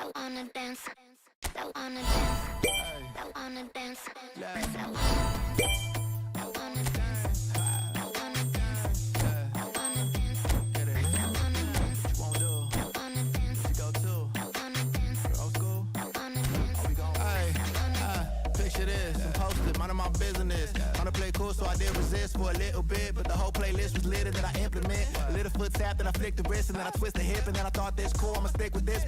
that wanna dance, that wanna dance, that wanna dance, that wanna dance, that wanna dance, that wanna dance, that wanna dance, that wanna dance, that wanna dance, that wanna dance, that wanna dance. Picture this, I'm posted, minding my business. Trying to play cool, so I did resist for a little bit, but the whole playlist was lit, and then I implement a little foot tap, then I flick the wrist, and then I twist the hip, and then I thought this cool, I'ma stick with this.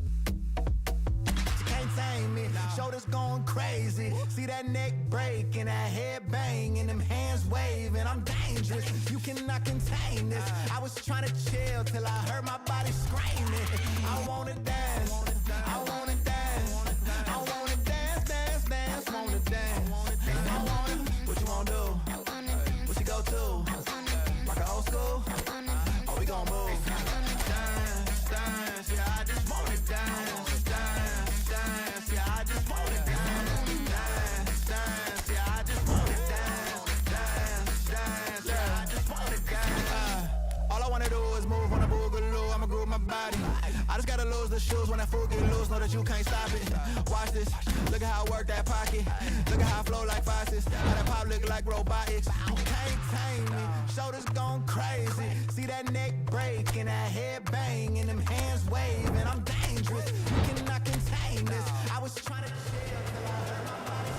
Can't tame me, shoulders going crazy. See that neck break and that head bang and them hands waving. I'm dangerous, you cannot contain this. I was trying to chill till I heard my body screaming. I wanna dance, I wanna dance, I wanna dance, dance, dance, wanna dance. I wanna, what you wanna do? What you go to? Like an old school? Oh, we gon' move. Dance, dance, yeah, I just wanna dance. Body. I just gotta lose the shoes when that fool get loose. Know that you can't stop it. Watch this. Look at how I work that pocket. Look at how I flow like faucets. How that pop look like robotics. You can't tame me. Shoulders gone crazy. See that neck break and that head bang and them hands waving. I'm dangerous. You cannot contain this. I was trying to chill till I heard my body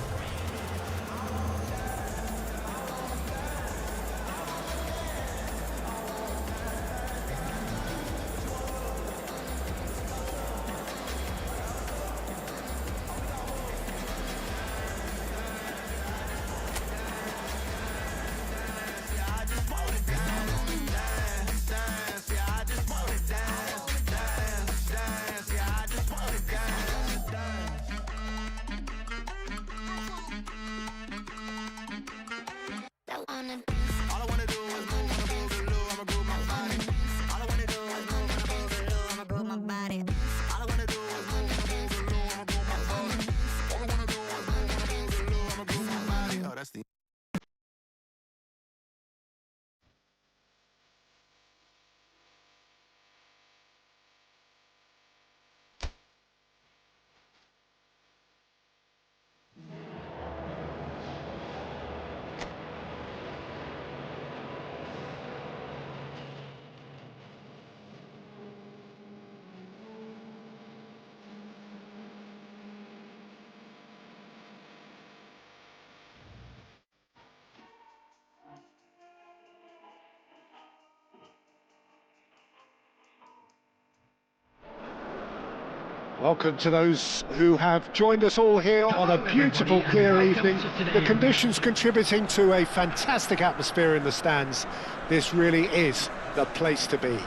Welcome to those who have joined us all here on a beautiful, clear evening. The conditions contributing to a fantastic atmosphere in the stands. This really is the place to be.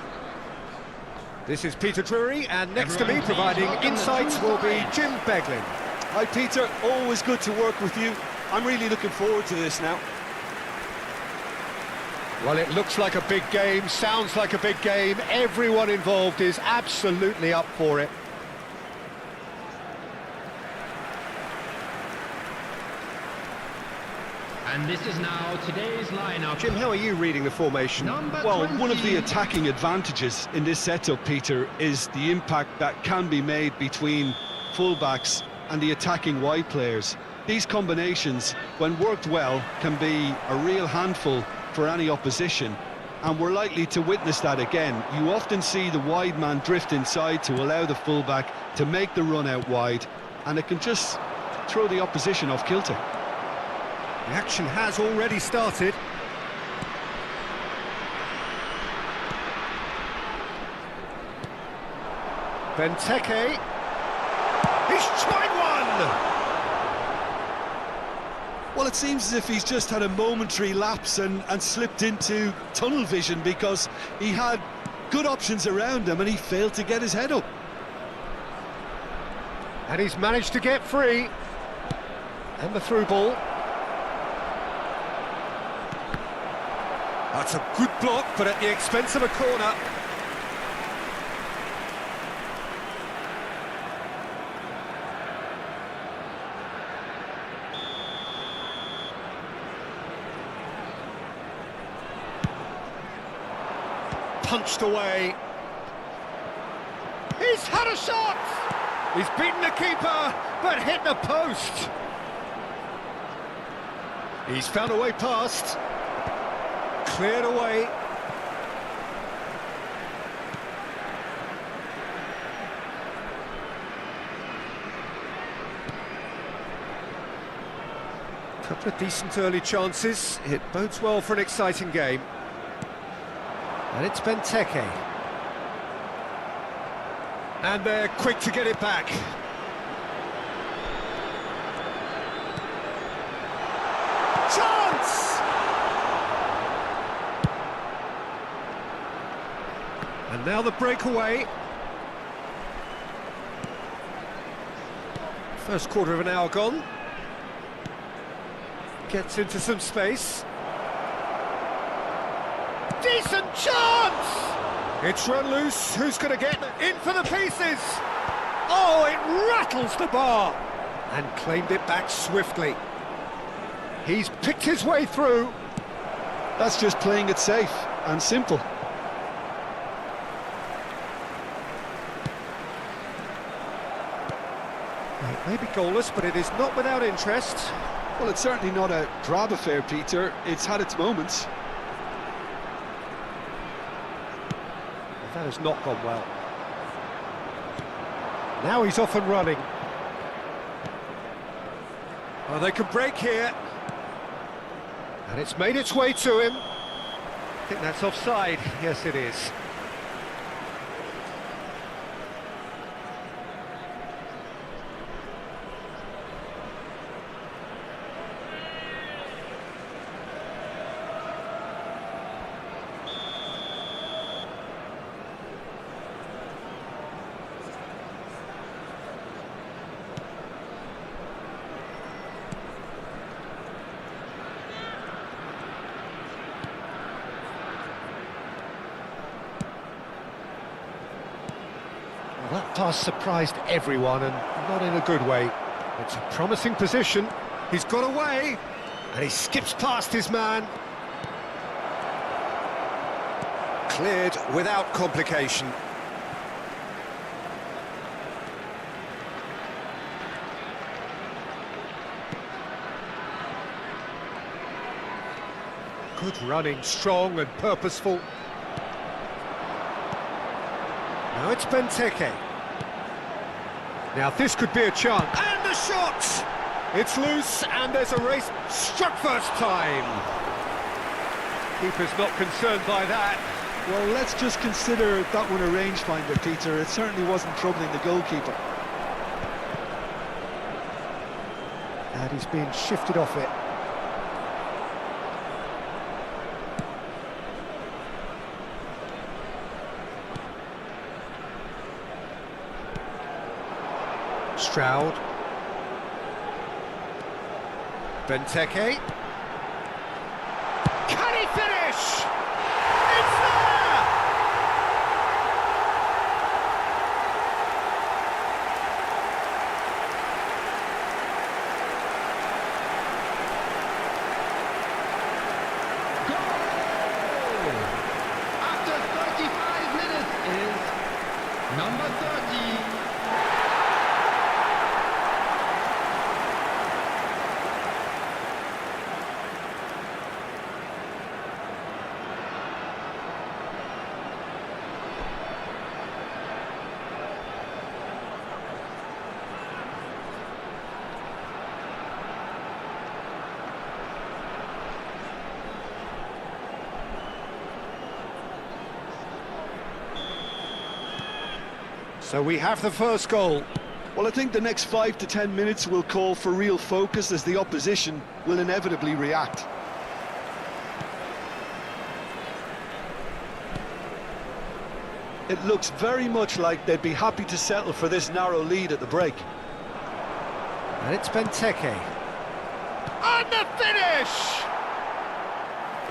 This is Peter Drury, and next to me, providing insights, will be Jim Beglin. Hi Peter, always good to work with you. I'm really looking forward to this now. Well, it looks like a big game, sounds like a big game. Everyone involved is absolutely up for it. And this is now today's lineup. Jim, how are you reading the formation? Well, one of the attacking advantages in this setup, Peter, is the impact that can be made between fullbacks and the attacking wide players. These combinations, when worked well, can be a real handful for any opposition, and we're likely to witness that again. You often see the wide man drift inside to allow the fullback to make the run out wide, and it can just throw the opposition off kilter. The action has already started. Benteke. He's tried one! Well, it seems as if he's just had a momentary lapse and slipped into tunnel vision, because he had good options around him and he failed to get his head up. And he's managed to get free. And the through ball. That's a good block, but at the expense of a corner. Punched away. He's had a shot! He's beaten the keeper, but hit the post. He's found a way past. Cleared away. Couple of decent early chances. It bodes well for an exciting game. And it's Benteke. And they're quick to get it back. Chance! And now the breakaway. First quarter of an hour gone. Gets into some space. Decent chance! It's run loose. Who's going to get in for the pieces? Oh, it rattles the bar! And claimed it back swiftly. He's picked his way through. That's just playing it safe and simple. It may be goalless, but it is not without interest. Well, it's certainly not a drab affair, Peter. It's had its moments. That has not gone well. Now he's off and running. Oh, they could break here. And it's made its way to him. I think that's offside. Yes, it is. That pass surprised everyone, and not in a good way. It's a promising position. He's got away, and he skips past his man. Cleared without complication. Good running, strong and purposeful. Now it's Benteke. Now this could be a chance. And the shot! It's loose and there's a race. Struck first time. Keeper's not concerned by that. Well, let's just consider that one a rangefinder, Peter. It certainly wasn't troubling the goalkeeper. And he's being shifted off it. Stroud. Benteke. Can he finish? It's there! Goal! After 35 minutes is number 30. So we have the first goal. Well, I think the next 5 to 10 minutes will call for real focus as the opposition will inevitably react. It looks very much like they'd be happy to settle for this narrow lead at the break. And it's Benteke. And the finish!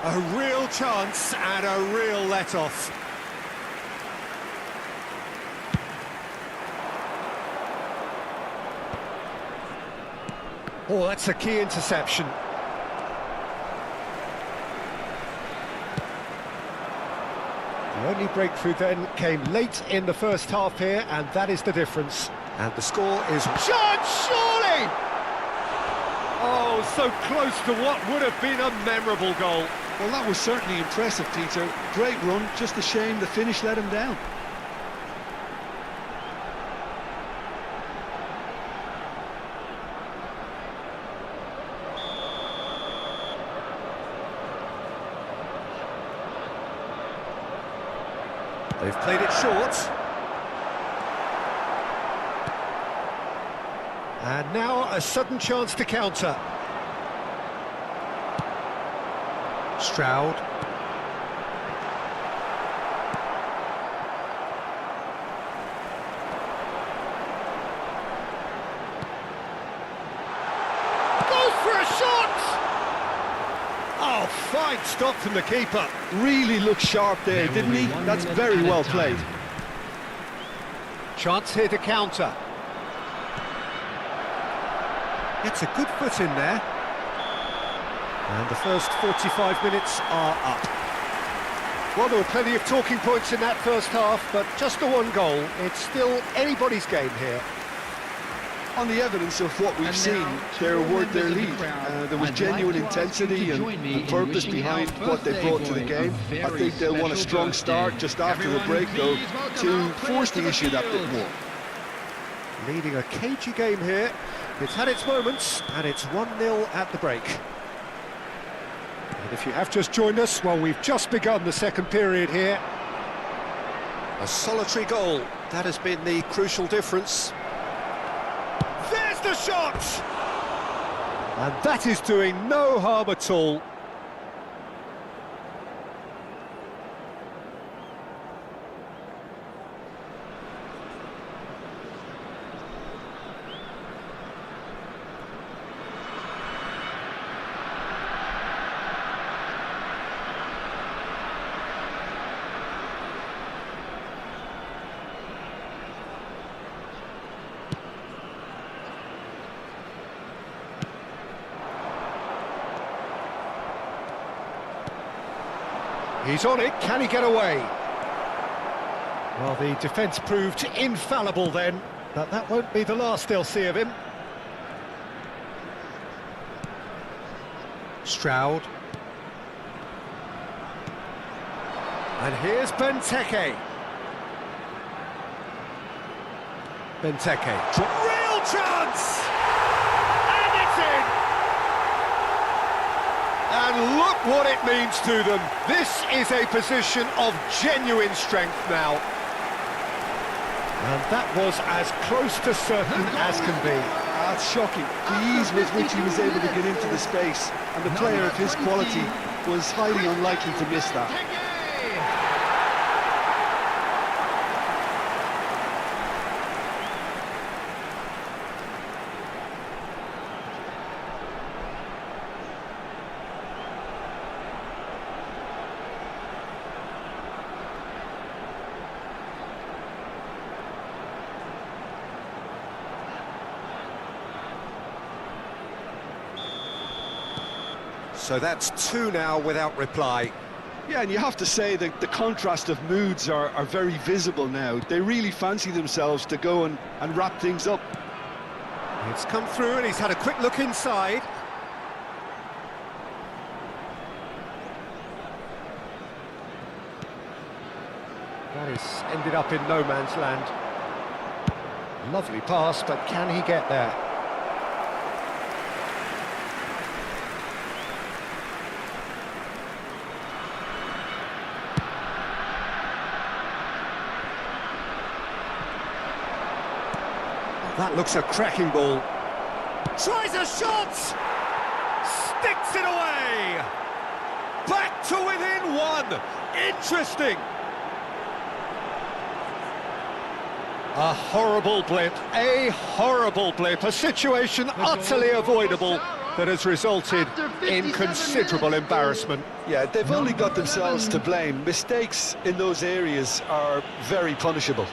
A real chance and a real let-off. Oh, that's a key interception. The only breakthrough then came late in the first half here, and that is the difference. And the score is... Shot, surely! Oh, so close to what would have been a memorable goal. Well, that was certainly impressive, Peter. Great run, just a shame the finish let him down. They've played it short. And now a sudden chance to counter. Stroud. Goes for a shot! Oh, fine stop from the keeper. Really looked sharp there, didn't he? That's very well played. Chance here to counter. Gets a good foot in there. And the first 45 minutes are up. Well, there were plenty of talking points in that first half, but just the one goal. It's still anybody's game here. On the evidence of what we've seen, they're worth their lead. There was genuine intensity and purpose behind what they brought to the game. I think they'll want a strong start just after the break, though, to force the issue that bit more. Leading a cagey game here. It's had its moments, and it's 1-0 at the break. And if you have just joined us, well, we've just begun the second period here. A solitary goal. That has been the crucial difference. There's the shot! And that is doing no harm at all. He's on it, can he get away? Well, the defence proved infallible then, but that won't be the last they'll see of him. Stroud. And here's Benteke. Benteke. Real chance! And it's in! And look what it means to them. This is a position of genuine strength now. And that was as close to certain as can be. That's shocking. The ease with which he was able to get into the space, and the player of his quality was highly unlikely to miss that. So that's two now without reply. Yeah, and you have to say that the contrast of moods are very visible now. They really fancy themselves to go and wrap things up. It's come through and he's had a quick look inside. That is ended up in no man's land. Lovely pass, but can he get there? That looks a cracking ball. Tries a shot! Sticks it away! Back to within one! Interesting! A horrible blip, a situation utterly avoidable that has resulted in considerable embarrassment. Yeah, they've only got themselves to blame. Mistakes in those areas are very punishable.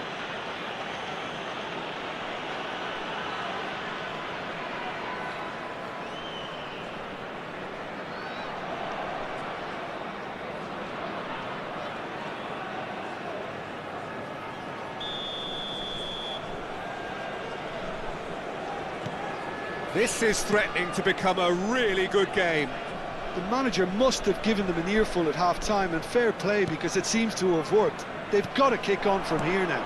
This is threatening to become a really good game. The manager must have given them an earful at half-time, and fair play because it seems to have worked. They've got to kick on from here now.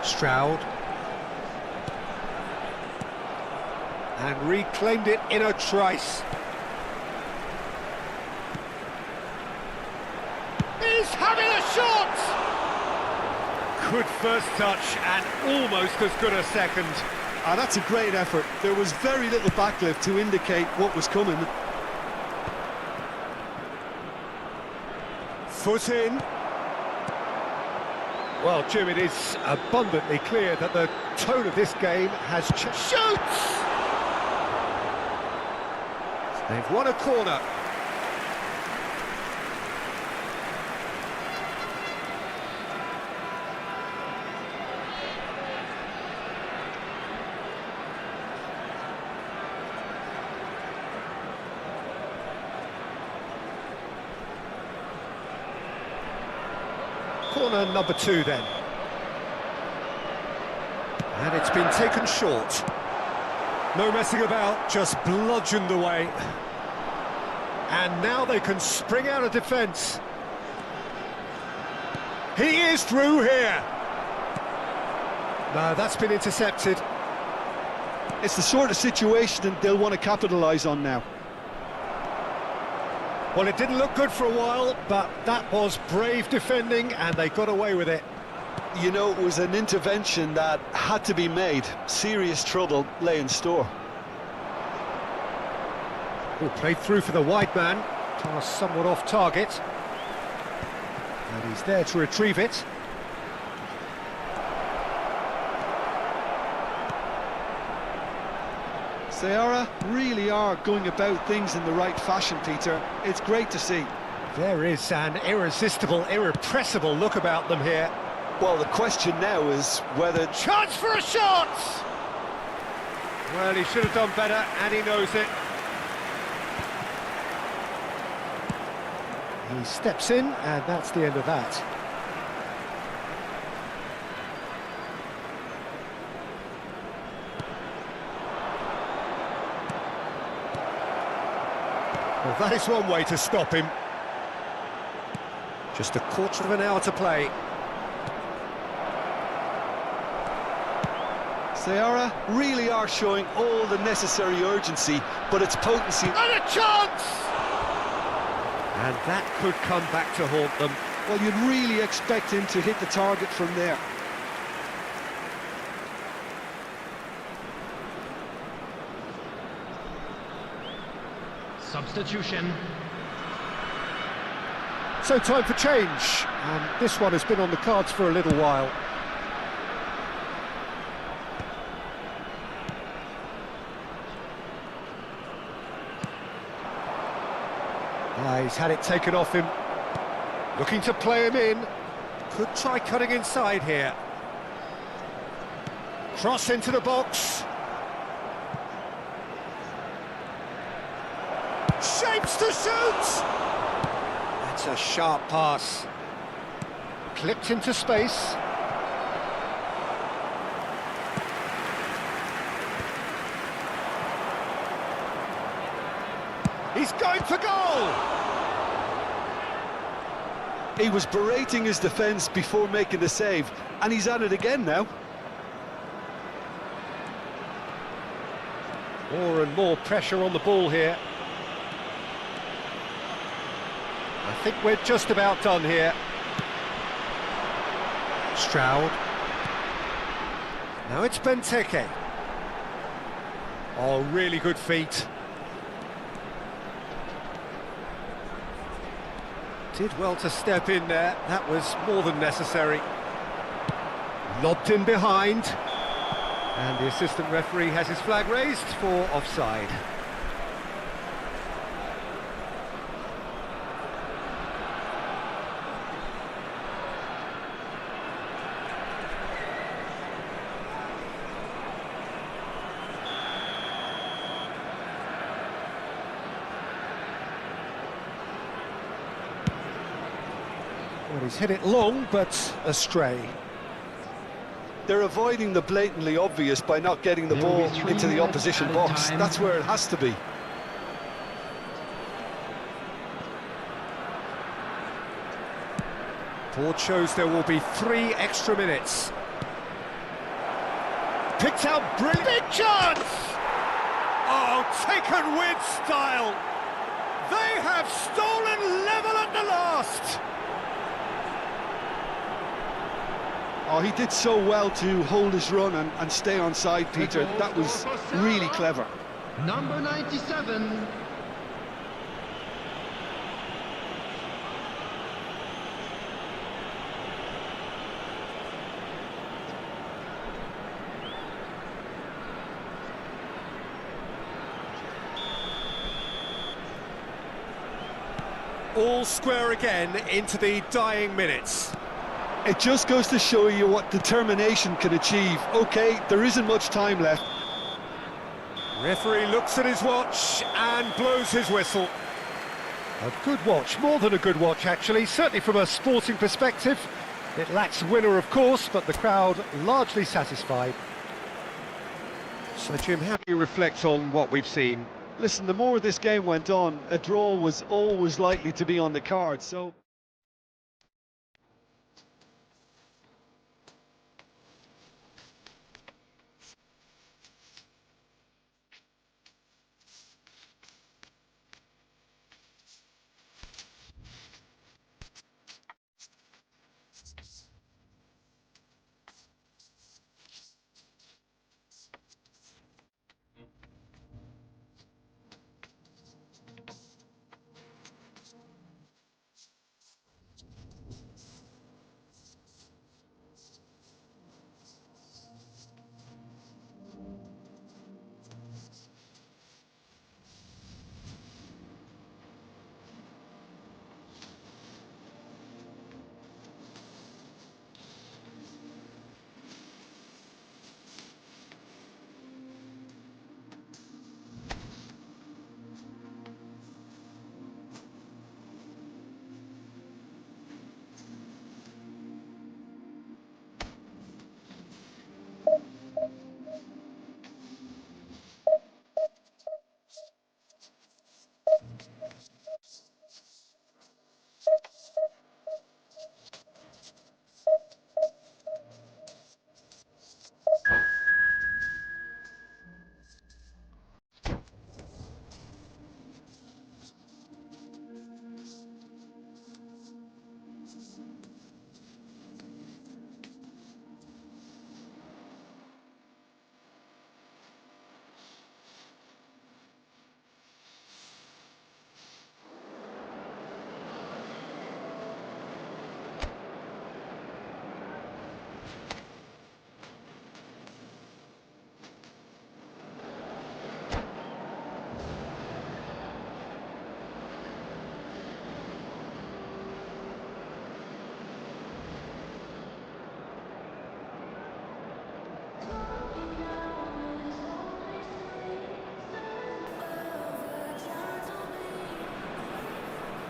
Stroud. And reclaimed it in a trice. He's having a shot! Good first touch and almost as good a second. That's a great effort. There was very little backlift to indicate what was coming. Foot in. Well, Jim, it is abundantly clear that the tone of this game has changed. Shoots! They've won a corner. Corner number 2 then. And it's been taken short. No messing about, just bludgeoned away. And now they can spring out of defence. He is through here. No, that's been intercepted. It's the sort of situation that they'll want to capitalise on now. Well, it didn't look good for a while, but that was brave defending, and they got away with it. You know, it was an intervention that had to be made. Serious trouble lay in store. Oh, played through for the wide man. Pass somewhat off target. And he's there to retrieve it. Seara really are going about things in the right fashion, Peter. It's great to see. There is an irresistible, irrepressible look about them here. Well, the question now is whether... Chance for a shot! Well, he should have done better, and he knows it. He steps in, and that's the end of that. Well, that is one way to stop him. Just a quarter of an hour to play. Seara really are showing all the necessary urgency, but its potency... And a chance! And that could come back to haunt them. Well, you'd really expect him to hit the target from there. Substitution. So time for change, and this one has been on the cards for a little while. He's had it taken off him. Looking to play him in. Could try cutting inside here. Cross into the box. Shapes to shoot! That's a sharp pass. Clipped into space. He's going for goal! He was berating his defence before making the save, and he's at it again now. More and more pressure on the ball here. I think we're just about done here. Stroud. Now it's Benteke. Oh, really good feet. Did well to step in there. That was more than necessary. Lobbed in behind. And the assistant referee has his flag raised for offside. Well, he's hit it long, but astray. They're avoiding the blatantly obvious by not getting the There will ball be 3 into the minutes opposition added box. time. That's where it has to be. Board shows there will be 3 extra minutes. Picked out brilliant. Big chance! Oh, taken with style. They have stolen level at the last. Oh, he did so well to hold his run and stay on side, Peter. That was really clever. Number 97. All square again into the dying minutes. It just goes to show you what determination can achieve. Okay, there isn't much time left. Referee looks at his watch and blows his whistle. A good watch, more than a good watch actually, certainly from a sporting perspective. It lacks a winner of course, but the crowd largely satisfied. So Jim, how do you reflect on what we've seen? Listen, the more this game went on, a draw was always likely to be on the card, so...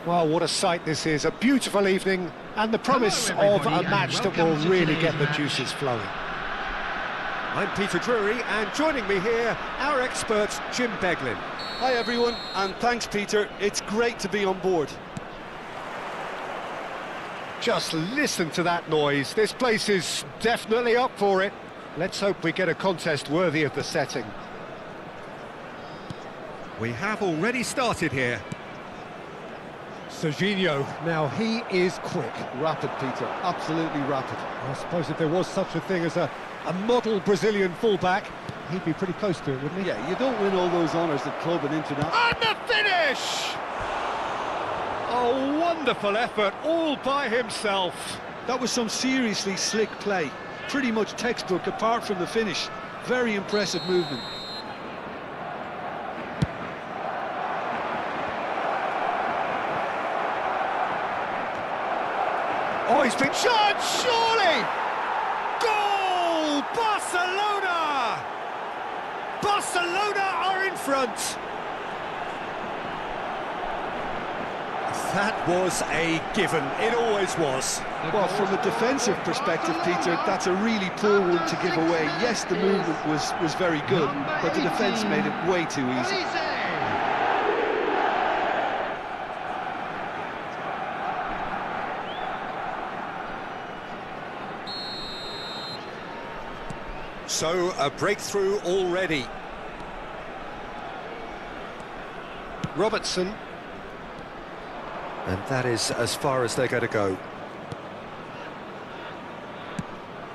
Well, what a sight this is, a beautiful evening and the promise of a match that will really get the juices flowing. I'm Peter Drury and joining me here, our expert Jim Beglin. Hi everyone, and thanks Peter, it's great to be on board. Just listen to that noise, this place is definitely up for it. Let's hope we get a contest worthy of the setting. We have already started here. Serginho, now he is quick. Rapid, Peter, absolutely rapid. I suppose if there was such a thing as a model Brazilian fullback, he'd be pretty close to it, wouldn't he? Yeah, you don't win all those honours at club and international. And the finish! A wonderful effort, all by himself. That was some seriously slick play. Pretty much textbook apart from the finish. Very impressive movement. Oh, he's been shot, surely! Goal! Barcelona! Barcelona are in front. That was a given. It always was. Well, from a defensive perspective, Peter, that's a really poor one to give away. Yes, the movement was very good, but the defence made it way too easy. So, a breakthrough already. Robertson. And that is as far as they're going to go.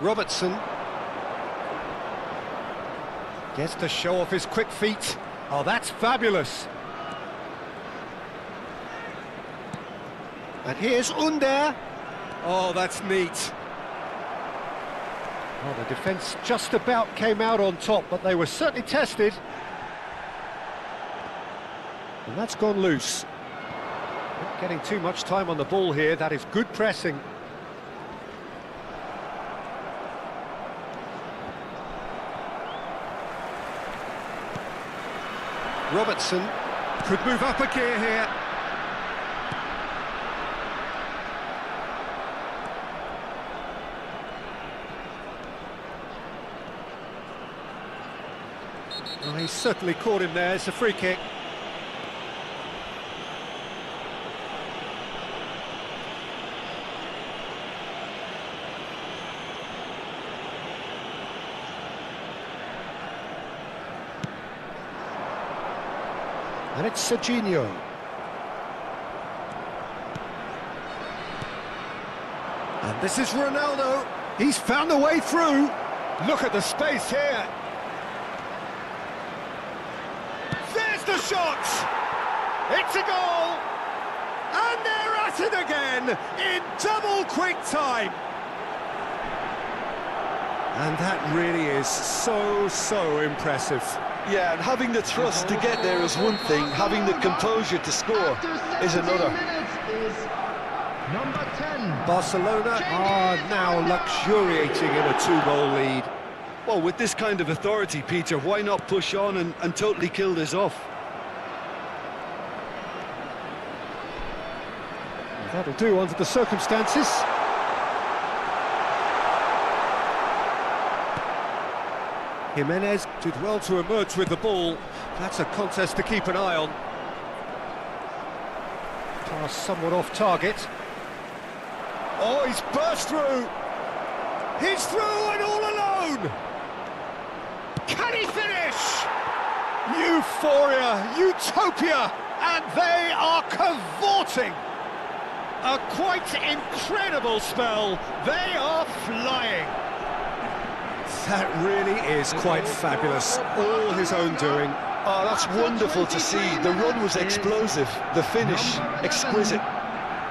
Robertson. Gets to show off his quick feet. Oh, that's fabulous. And here's Under. Oh, that's neat. Well, the defence just about came out on top, but they were certainly tested. And that's gone loose. Not getting too much time on the ball here. That is good pressing. Robertson could move up a gear here. Oh, he's certainly caught him there. It's a free kick. And it's Serginho. And this is Ronaldo. He's found a way through. Look at the space here. There's the shot! It's a goal! And they're at it again in double quick time. And that really is so impressive. Yeah, and having the thrust to get there is one thing, having the composure to score is another. Number 10. Barcelona are now luxuriating in a 2-goal lead. Well, with this kind of authority, Peter, why not push on and totally kill this off? That'll do under the circumstances. Jimenez did well to emerge with the ball. That's a contest to keep an eye on. Pass somewhat off target. Oh, he's burst through. He's through and all alone. Can he finish? Euphoria, utopia, and they are cavorting. A quite incredible spell. They are flying. That really is quite fabulous. All his own doing. Oh, that's wonderful to see. The run was explosive, the finish exquisite.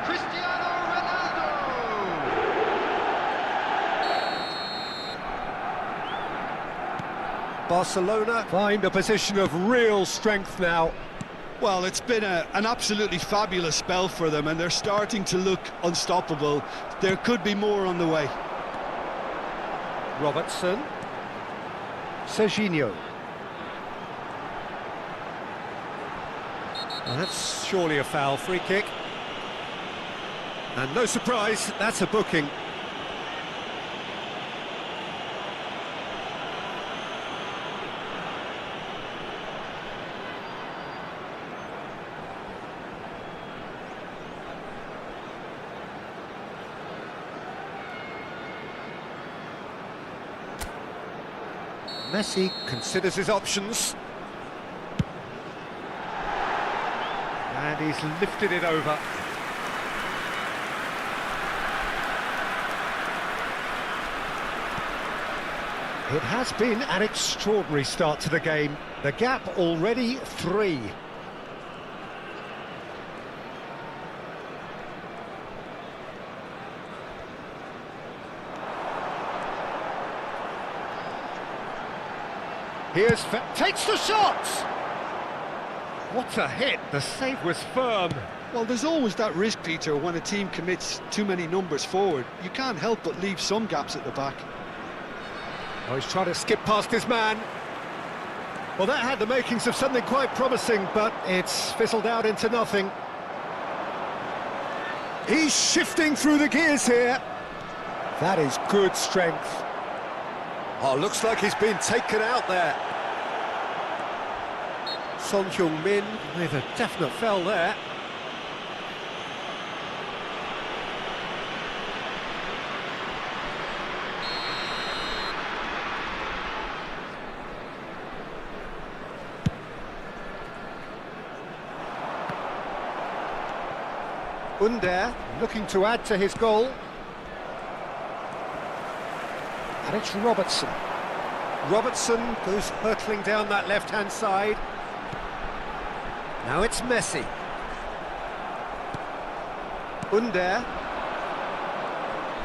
Cristiano Ronaldo. Barcelona find a position of real strength now. Well, it's been an absolutely fabulous spell for them, and they're starting to look unstoppable. There could be more on the way. Robertson. Serginho. Well, that's surely a foul. Free kick. And no surprise, that's a booking. Messi considers his options. And he's lifted it over. It has been an extraordinary start to the game. The gap already 3. Here's takes the shot! What a hit! The save was firm. Well, there's always that risk, Peter, when a team commits too many numbers forward. You can't help but leave some gaps at the back. Oh, he's trying to skip past his man. Well, that had the makings of something quite promising, but it's fizzled out into nothing. He's shifting through the gears here. That is good strength. Oh, looks like he's been taken out there. Son Heung-min with a definite foul there. Under looking to add to his goal. And it's Robertson. Robertson goes hurtling down that left-hand side. Now it's Messi. Under.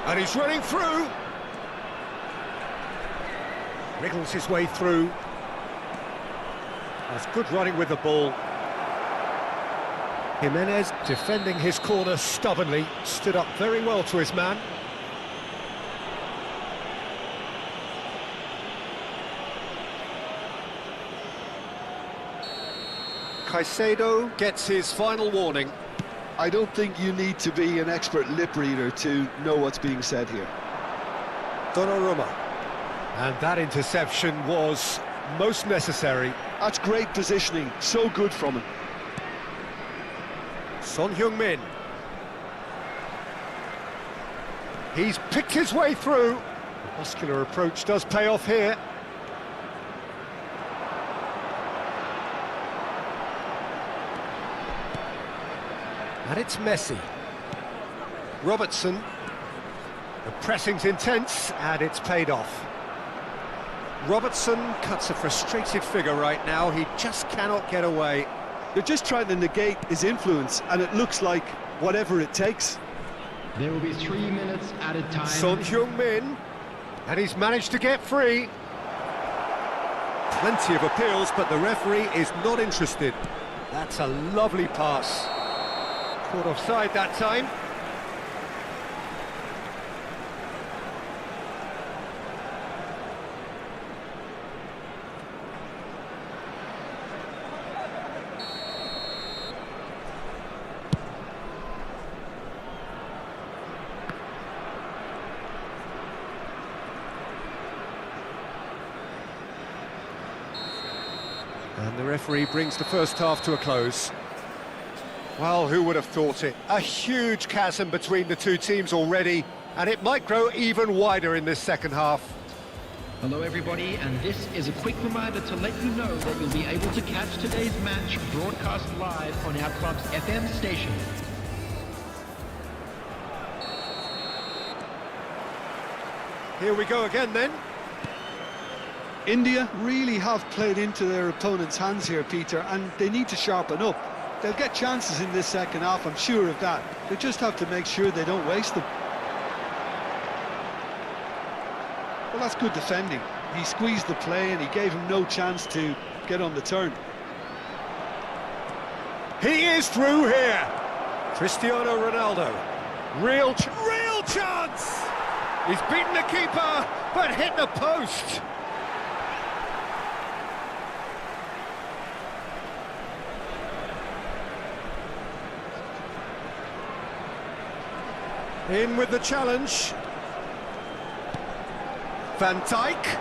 And he's running through. Wriggles his way through. That's good running with the ball. Jimenez defending his corner stubbornly, stood up very well to his man. Caicedo gets his final warning. I don't think you need to be an expert lip reader to know what's being said here. Donnarumma. And that interception was most necessary. That's great positioning, so good from him. Son Heung-min. He's picked his way through. The muscular approach does pay off here. And it's Messi. Robertson. The pressing's intense, and it's paid off. Robertson cuts a frustrated figure right now. He just cannot get away. They're just trying to negate his influence, and it looks like whatever it takes. There will be 3 minutes at a time. Son Heung-min, and he's managed to get free. Plenty of appeals, but the referee is not interested. That's a lovely pass. Caught offside that time. And the referee brings the first half to a close. Well, who would have thought it? A huge chasm between the two teams already, and it might grow even wider in this second half. Hello everybody, and this is a quick reminder to let you know that you'll be able to catch today's match broadcast live on our club's FM station. Here we go again then. India really have played into their opponent's hands here, Peter, and they need to sharpen up. They'll get chances in this second half, I'm sure of that. They just have to make sure they don't waste them. Well, that's good defending. He squeezed the play and he gave him no chance to get on the turn. He is through here. Cristiano Ronaldo. Real chance! He's beaten the keeper, but hit the post. In with the challenge. Van Dijk.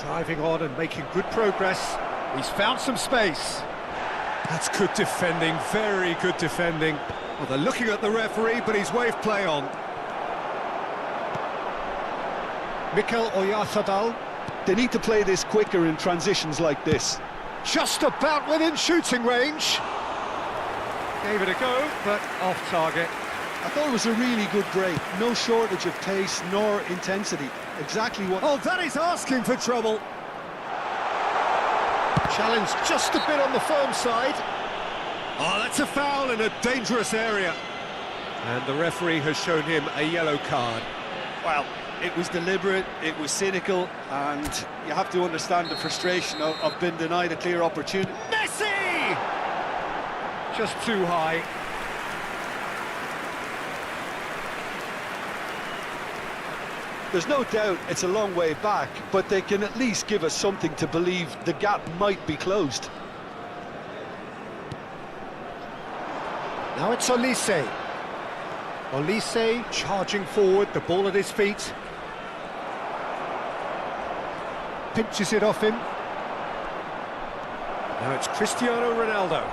Driving on and making good progress. He's found some space. That's good defending, very good defending. Well, they're looking at the referee, but he's waved play on. Mikel Oyarzabal. They need to play this quicker in transitions like this. Just about within shooting range. Gave it a go, but off target. I thought it was a really good break. No shortage of pace nor intensity. Exactly what... Oh, that is asking for trouble. Challenge just a bit on the firm side. Oh, that's a foul in a dangerous area. And the referee has shown him a yellow card. Well, it was deliberate, it was cynical, and you have to understand the frustration of being denied a clear opportunity. Messi! Just too high. There's no doubt it's a long way back, but they can at least give us something to believe the gap might be closed. Now it's Olise. Olise charging forward, the ball at his feet. Pinches it off him. Now it's Cristiano Ronaldo.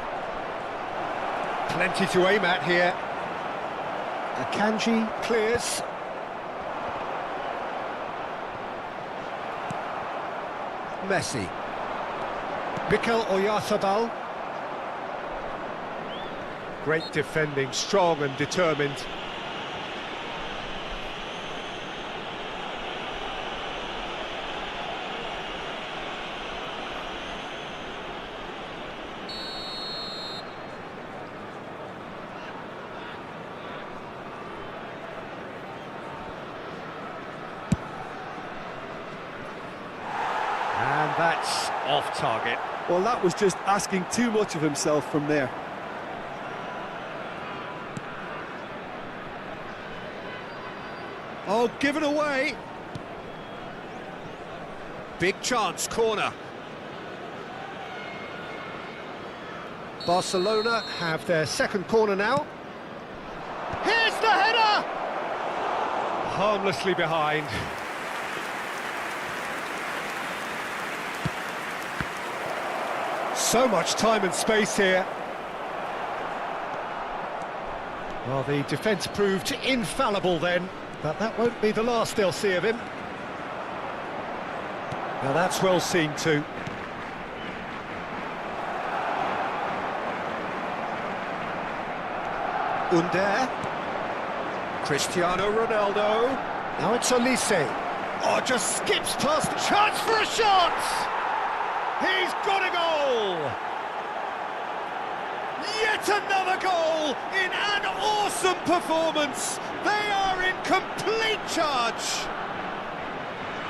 Plenty to aim at here. Akanji clears. Messi. Mikel Oyarzabal. Great defending, strong and determined. And that's off target. Well, that was just asking too much of himself from there. Oh, given away. Big chance, corner. Barcelona have their second corner now. Here's the header! Harmlessly behind. So much time and space here. Well, the defence proved infallible then, but that won't be the last they'll see of him. Now that's well seen too. Under. Cristiano Ronaldo. Now it's Olise. Oh, just skips past the chance for a shot! He's got a goal! Yet another goal in an awesome performance! They are in complete charge!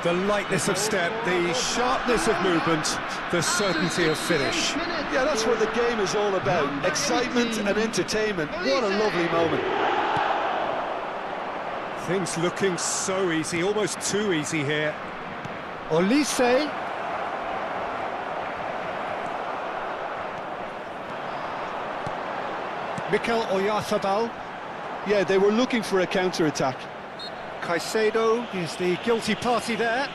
The lightness of step, the sharpness of movement, the certainty of finish. Yeah, that's what the game is all about. Excitement and entertainment. What a lovely moment. Things looking so easy, almost too easy here. Olise. Mikel Oyarzabal. Yeah, they were looking for a counter-attack. Caicedo is the guilty party there.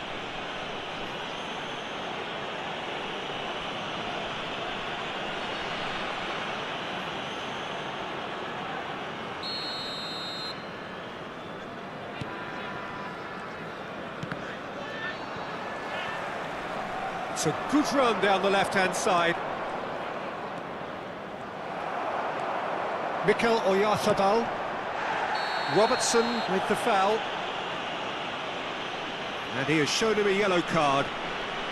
It's a good run down the left-hand side. Mikel Oyarzabal. Robertson with the foul. And he has shown him a yellow card.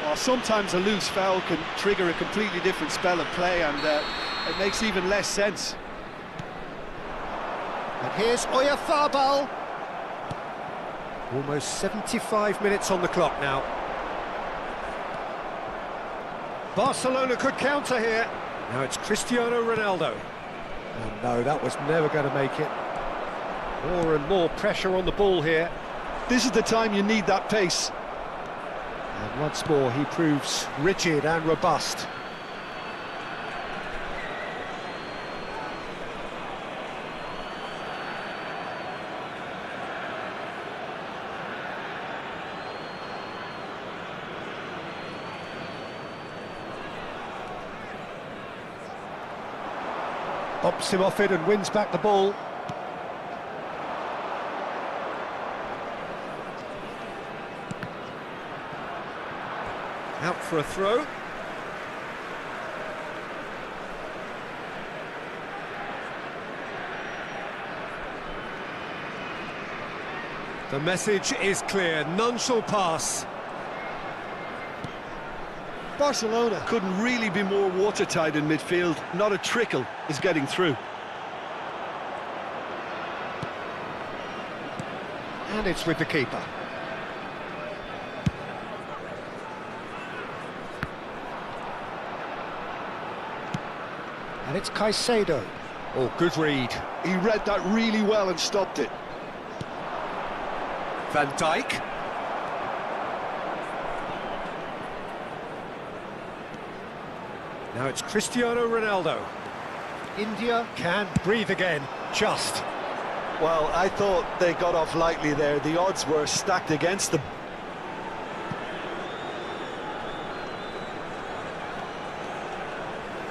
Well, sometimes a loose foul can trigger a completely different spell of play, and it makes even less sense. And here's Oyarzabal. Almost 75 minutes on the clock now. Barcelona could counter here. Now it's Cristiano Ronaldo. Oh no, that was never going to make it. More and more pressure on the ball here. This is the time you need that pace. And once more he proves rigid and robust. Bops him off it and wins back the ball. Out for a throw. The message is clear, none shall pass. Barcelona couldn't really be more watertight in midfield. Not a trickle is getting through. And it's with the keeper. And it's Caicedo. Oh, good read. He read that really well and stopped it. Van Dijk. Now it's Cristiano Ronaldo. India can breathe again, just. Well, I thought they got off lightly there. The odds were stacked against them.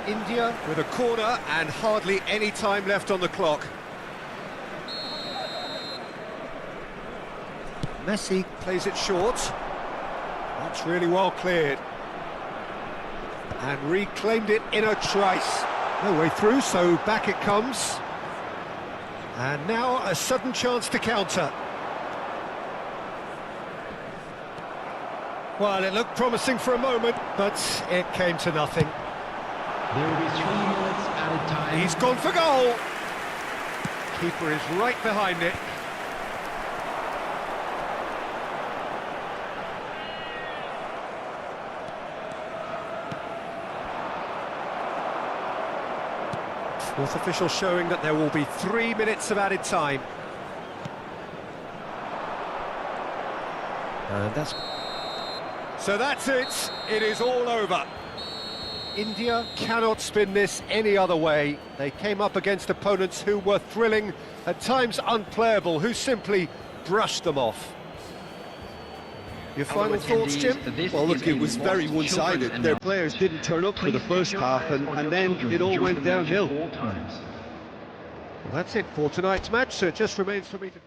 India with a corner and hardly any time left on the clock. Messi plays it short. That's really well cleared. And reclaimed it in a trice. No way through, so back it comes. And now a sudden chance to counter. Well, it looked promising for a moment, but it came to nothing. There will be 3 minutes added time. He's gone for goal. Keeper is right behind it. Fourth official showing that there will be 3 minutes of added time. And so that's it. It is all over. India cannot spin this any other way. They came up against opponents who were thrilling, at times unplayable, who simply brushed them off. Your final thoughts, Jim? Well, look, it was very one-sided. Their players didn't turn up for the first half, and then it all went downhill. Well, that's it for tonight's match, so it just remains for me to...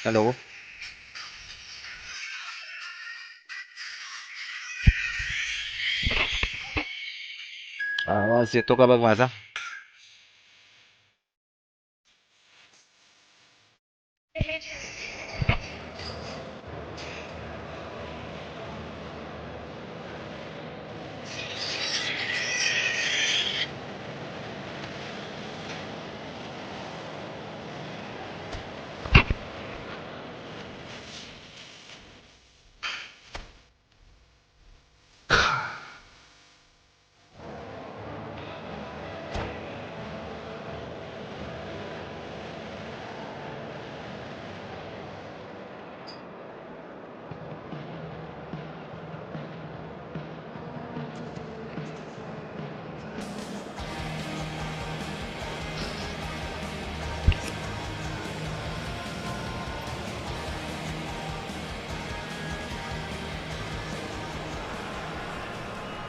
Hello. आवाज येतो का बघ माझा?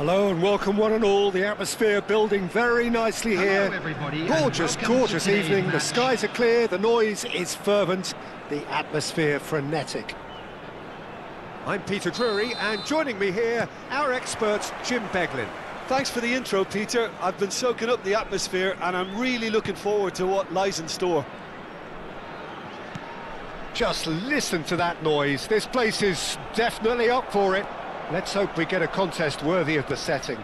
Hello and welcome one and all. The atmosphere building very nicely here. Hello everybody, Gorgeous, and welcome gorgeous to today's evening. The match. skies are clear, the noise is fervent, the atmosphere frenetic. I'm Peter Drury, and joining me here, our expert, Jim Beglin. Thanks for the intro, Peter. I've been soaking up the atmosphere, and I'm really looking forward to what lies in store. just listen to that noise. This place is definitely up for it. Let's hope we get a contest worthy of the setting.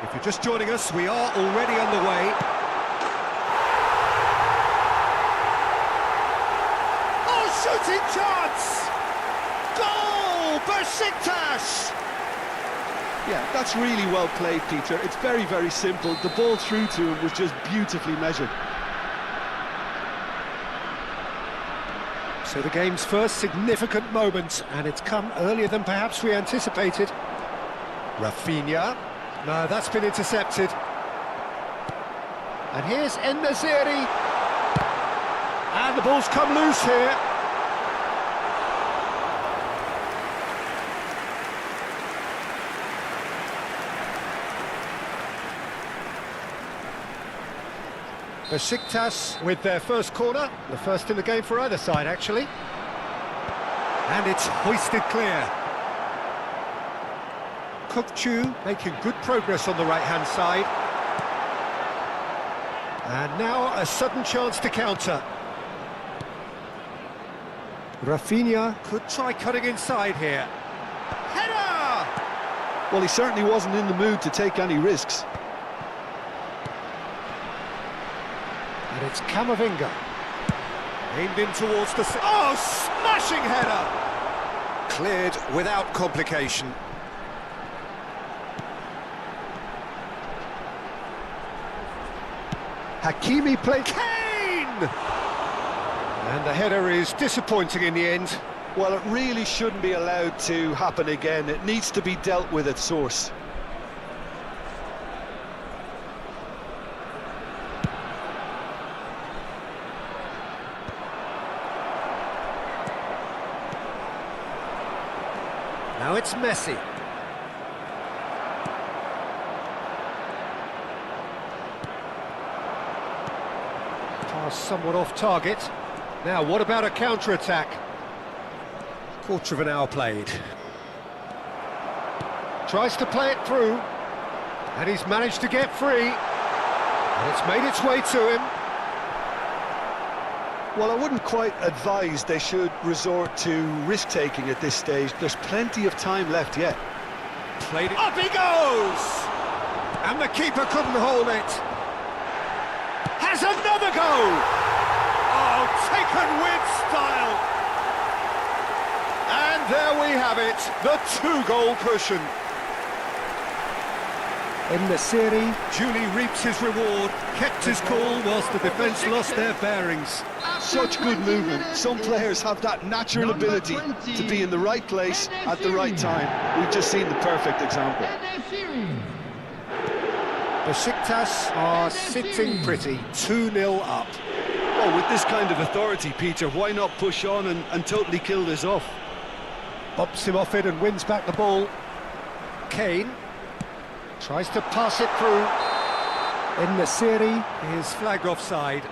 If you're just joining us, we are already underway. Oh, shooting chance! Goal! Besiktas! Yeah, that's really well played, Peter. It's very, very simple. The ball through to him was just beautifully measured. So the game's first significant moment, and it's come earlier than perhaps we anticipated. Rafinha. No, that's been intercepted. And here's En-Nesyri. And the ball's come loose here. Besiktas with their first corner, the first in the game for either side, actually. And it's hoisted clear. Kukçu making good progress on the right-hand side. And now a sudden chance to counter. Rafinha could try cutting inside here. Header! Well, he certainly wasn't in the mood to take any risks. And it's Camavinga. Aimed in towards the... Oh, smashing header! Cleared without complication. Hakimi played... Kane! And the header is disappointing in the end. Well, it really shouldn't be allowed to happen again. It needs to be dealt with at source. Now it's Messi. Pass somewhat off target. Now, what about a counter-attack? Quarter of an hour played. Tries to play it through. And he's managed to get free. And it's made its way to him. Well, I wouldn't quite advise they should resort to risk-taking at this stage. There's plenty of time left yet. Played it. Up he goes! And the keeper couldn't hold it. Has another go! Oh, taken with style! And there we have it, the two-goal cushion. En-Nesyri duly reaps his reward, kept his cool whilst the defence lost their bearings. Such good movement. Some players have that natural ability to be in the right place at the right time. We've just seen the perfect example. Besiktas are sitting pretty, 2-0 up. Oh, with this kind of authority, Peter, why not push on and totally kill this off? Bumps him off it and wins back the ball. Kane tries to pass it through. En-Nesyri is flagged offside.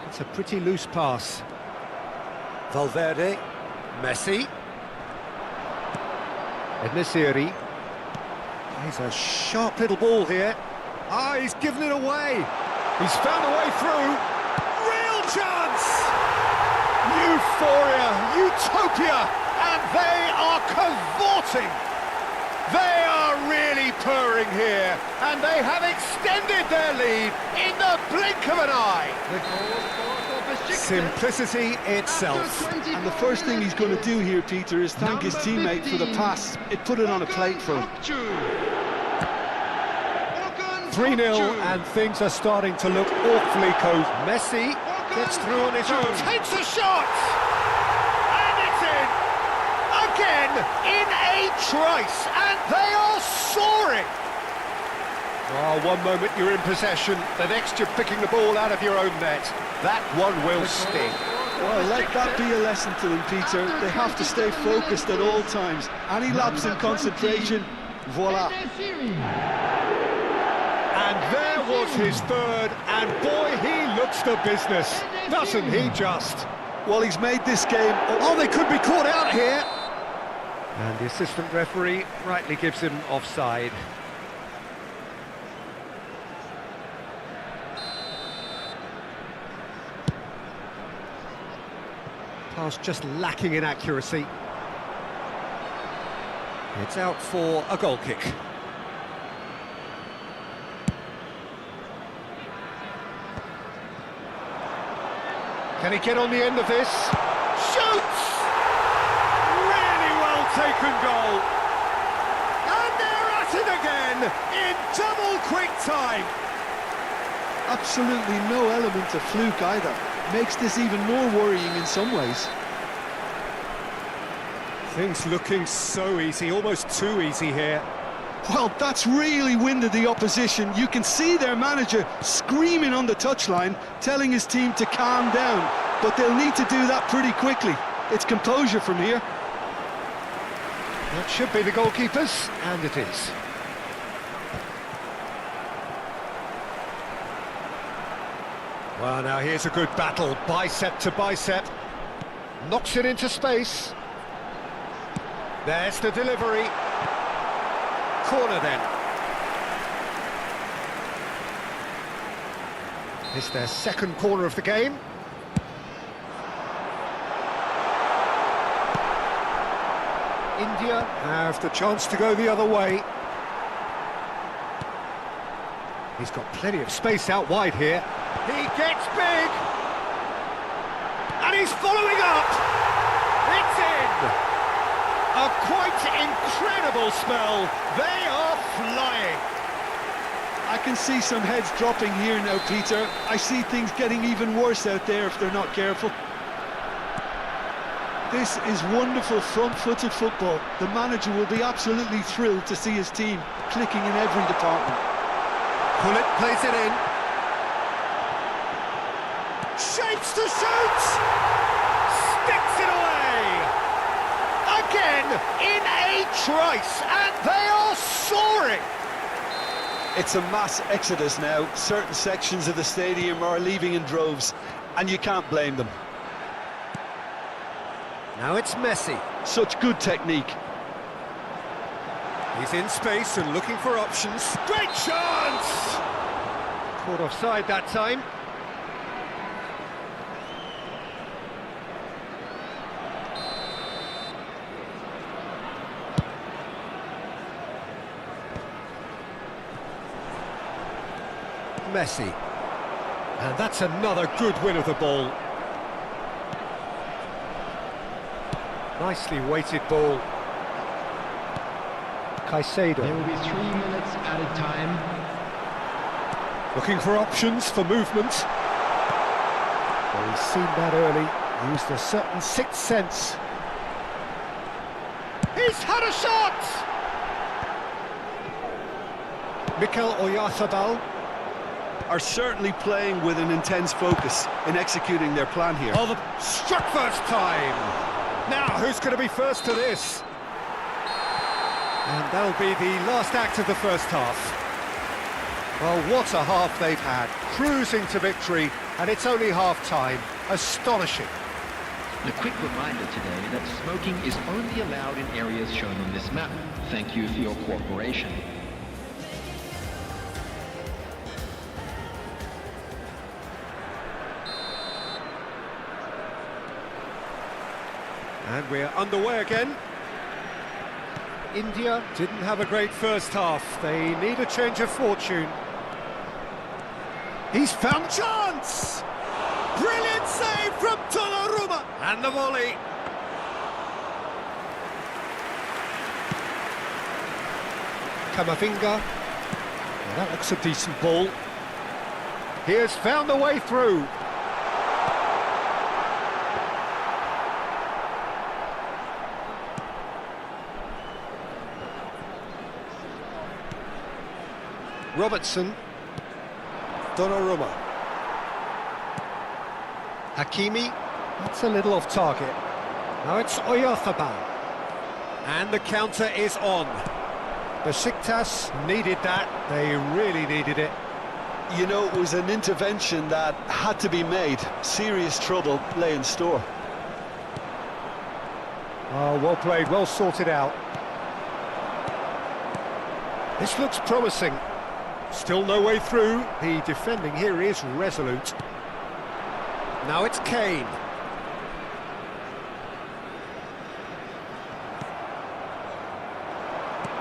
It's a pretty loose pass. Valverde, Messi. En-Nesyri. He's a sharp little ball here. Ah, he's given it away. He's found a way through. Real chance! Euphoria, utopia, and they are cavorting. They are really purring here, and they have extended their lead in the blink of an eye. Simplicity itself. And the first thing he's going to do here, Peter, is thank his teammate for the pass. It put it on a plate for him. 3-0, and things are starting to look awfully cozy. Messi gets through on his own, takes a shot, and it's in again in a trice, and they are soaring. Oh, one moment you're in possession, the next you're picking the ball out of your own net. That one will sting. Well, let that be a lesson to them, Peter. They have to stay focused at all times. Any lapse in concentration, voila. And there was his third, and boy, he looks the business, doesn't he just? Well, he's made this game... Oh, they could be caught out here. And the assistant referee rightly gives him offside. Pass just lacking in accuracy. It's out for a goal kick. Can he get on the end of this? Shoots! Really well taken goal. And they're at it again in double quick time. Absolutely no element of fluke either. Makes this even more worrying in some ways. Things looking so easy, almost too easy here. Well, that's really winded the opposition. You can see their manager screaming on the touchline, telling his team to calm down, but they'll need to do that pretty quickly. It's composure from here. That should be the goalkeepers, and it is. Well, now here's a good battle, bicep to bicep. Knocks it into space. There's the delivery. Corner then. It's their second corner of the game. India have the chance to go the other way. He's got plenty of space out wide here. He gets big! And he's following up! It's in! A quite incredible spell. They are flying. I can see some heads dropping here now, Peter. I see things getting even worse out there if they're not careful. This is wonderful front-footed football. The manager will be absolutely thrilled to see his team clicking in every department. Pullet plays it in. Shapes to shoot! Sticks it away! Again, in a trice, and they are soaring! It's a mass exodus now. Certain sections of the stadium are leaving in droves, and you can't blame them. Now it's Messi. Such good technique. He's in space and looking for options. Great chance! Caught offside that time. Messi. And that's another good win of the ball. Nicely weighted ball. Caicedo. There will be 3 minutes added time. Looking for options for movement. Well, he's seen that early. Used a certain sixth sense. He's had a shot! Mikel Oyarzabal. Are certainly playing with an intense focus in executing their plan here. Oh, the struck first time! Now, who's going to be first to this? And that'll be the last act of the first half. Well, what a half they've had. Cruising to victory, and it's only half-time. Astonishing. A quick reminder today that smoking is only allowed in areas shown on this map. Thank you for your cooperation. And we're underway again. India didn't have a great first half. They need a change of fortune. He's found chance! Brilliant save from Donnarumma! And the volley. Camavinga. Well, that looks a decent ball. He has found a way through. Robertson. Donnarumma. Hakimi. That's a little off target. Now it's Oyarzabal. And the counter is on. Besiktas needed that. They really needed it. You know, it was an intervention that had to be made. Serious trouble lay in store. Oh, well played, well sorted out. This looks promising. Still no way through. The defending here is resolute. Now it's Kane.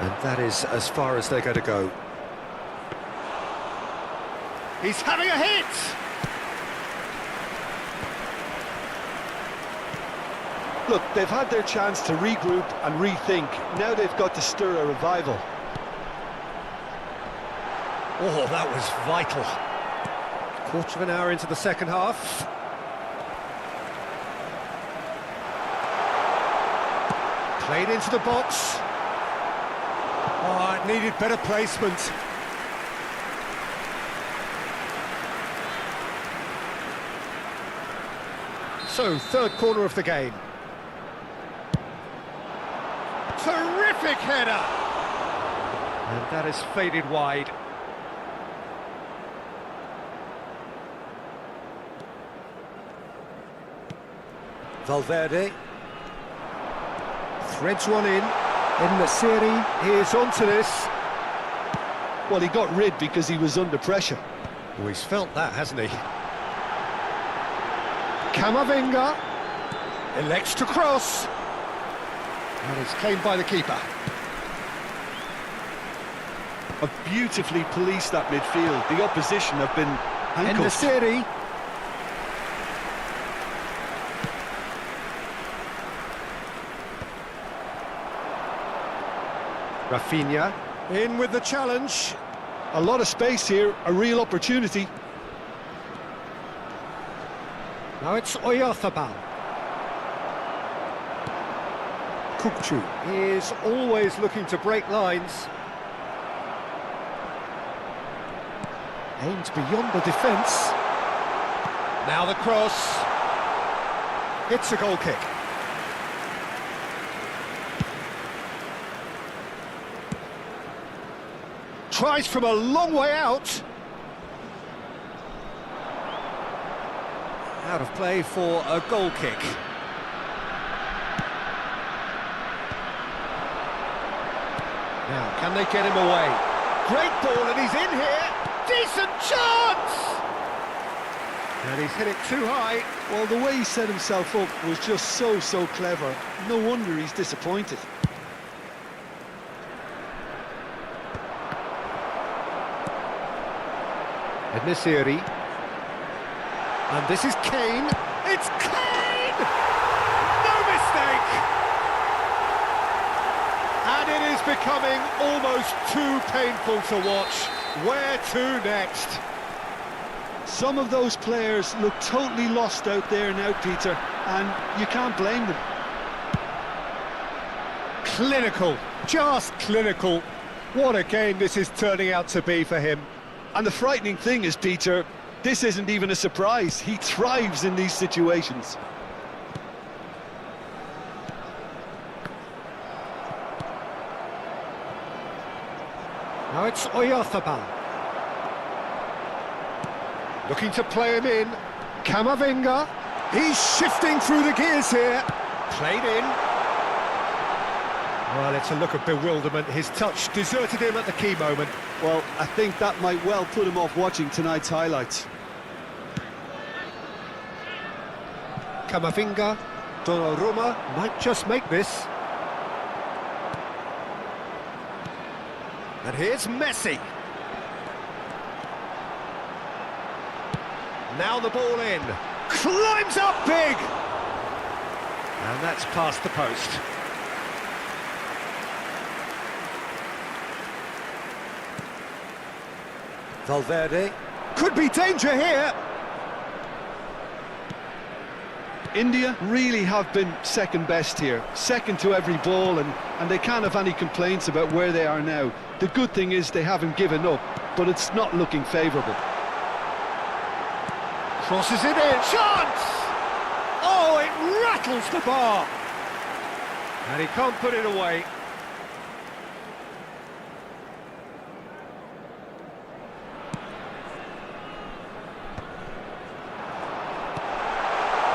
And that is as far as they're going to go. He's having a hit! Look, they've had their chance to regroup and rethink. Now they've got to stir a revival. Oh, that was vital. Quarter of an hour into the second half. Played into the box. Oh, it needed better placement. So, third corner of the game. Terrific header! And that has faded wide. Valverde threads one in. En-Nesyri is onto this. Well, he got rid because he was under pressure. Oh, he's felt that, hasn't he? Camavinga elects to cross. And it's claimed by the keeper. A beautifully policed that midfield. The opposition have been handcuffed. En-Nesyri. Rafinha in with the challenge. A lot of space here, a real opportunity. Now it's Oyarzabal. Kukçu is always looking to break lines. Aimed beyond the defence. Now the cross. It's a goal kick. Tries from a long way out. Out of play for a goal kick. Now, can they get him away? Great ball, and he's in here. Decent chance! And he's hit it too high. Well, the way he set himself up was just so clever. No wonder he's disappointed. En-Nesyri. And this is Kane. It's Kane! No mistake! And it is becoming almost too painful to watch. Where to next? Some of those players look totally lost out there now, Peter, and you can't blame them. Clinical, just clinical. What a game this is turning out to be for him. And the frightening thing is, Peter, this isn't even a surprise. He thrives in these situations. Now it's Oyarzabal. Looking to play him in. Camavinga. He's shifting through the gears here. Played in. Well, it's a look of bewilderment. His touch deserted him at the key moment. Well, I think that might well put him off watching tonight's highlights. Camavinga. Donnarumma might just make this. And here's Messi. Now the ball in. Climbs up big! And that's past the post. Valverde. Could be danger here. India really have been second best here, second to every ball, and they can't have any complaints about where they are now. The good thing is they haven't given up, but it's not looking favourable. Crosses it in. Chance! Oh, it rattles the bar. And he can't put it away.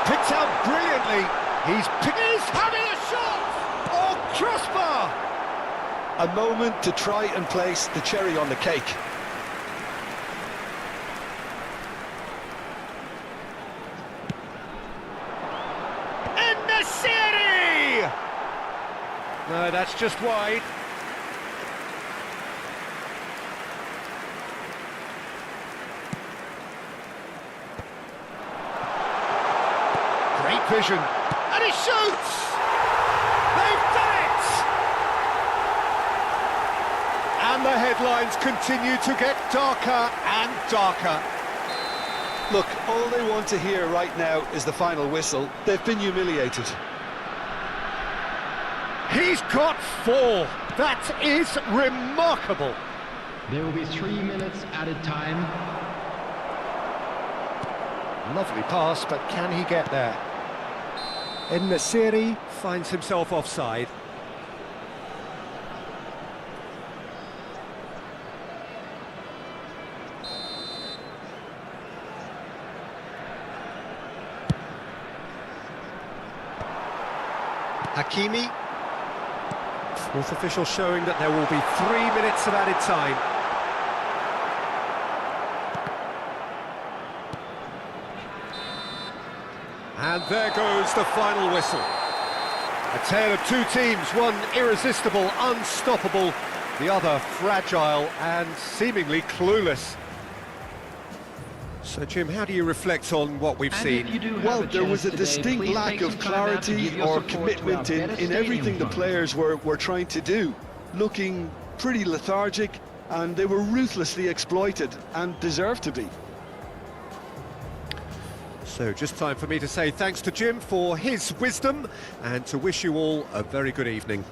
Picked out brilliantly. He's having a shot! A moment to try and place the cherry on the cake. No, that's just wide. Great vision. And he shoots! They've done it! And the headlines continue to get darker and darker. Look, all they want to hear right now is the final whistle. They've been humiliated. He's got 4. That is remarkable. There will be 3 minutes added time. Lovely pass, but can he get there? En-Nesyri finds himself offside. Hakimi. Fourth official showing that there will be 3 minutes of added time. And there goes the final whistle. A tale of 2 teams, one irresistible, unstoppable, the other fragile and seemingly clueless. So, Jim, how do you reflect on what we've seen? Well, there was a distinct lack of clarity or commitment in everything the players were trying to do. Looking pretty lethargic, and they were ruthlessly exploited and deserved to be. So, just time for me to say thanks to Jim for his wisdom and to wish you all a very good evening.